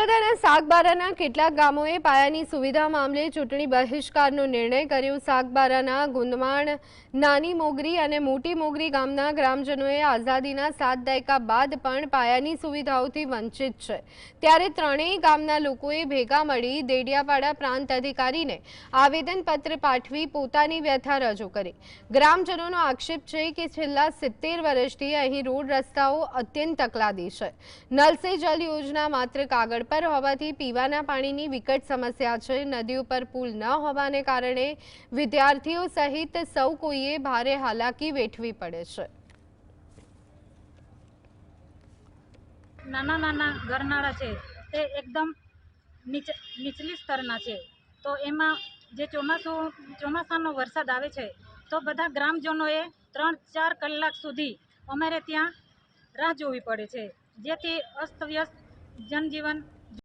નર્મદાના સાગબારાના કેટલાક ગામોએ પાયાની સુવિધા મામલે ચૂંટણી બહિષ્કારનો નિર્ણય કર્યો। સાગબારાના ગુંદમાણ, નાની મોગરી અને મોટી મોગરી ગામના ગ્રામજનોએ આઝાદીના 7 દાયકા બાદ પણ પાયાની સુવિધાઓથી વંચિત છે। ત્યારે ત્રણેય ગામના લોકોએ ભેગા મળી દેડિયાપાડા પ્રાંત અધિકારીને આવેદનપત્ર પાઠવી પોતાની વ્યથા રજૂ કરી। ગ્રામજનોનો આક્ષેપ છે કે છેલ્લા 70 વર્ષથી અહીં રોડ રસ્તાઓ અત્યંત તકલાદી છે। નલ સે જલ યોજના માત્ર કાગળ પર હોવાથી પીવાના પાણીની વિકટ સમસ્યા છે। નદી ઉપર પુલ ન હોવાને કારણે વિદ્યાર્થીઓ સહિત સૌ કોઈએ ભારે હાલાકી વેઠવી પડે છે। નાના નાના ઘરનાળા છે તે એકદમ નીચલી સ્તરના છે, તો એમાં જે ચોમાસાનો વરસાદ આવે છે તો બધા ગ્રામજનોએ 3-4 કલાક સુધી અમારે ત્યાં રાહ જોવી પડે છે, જેથી અસ્તવ્યસ્ત જનજીવન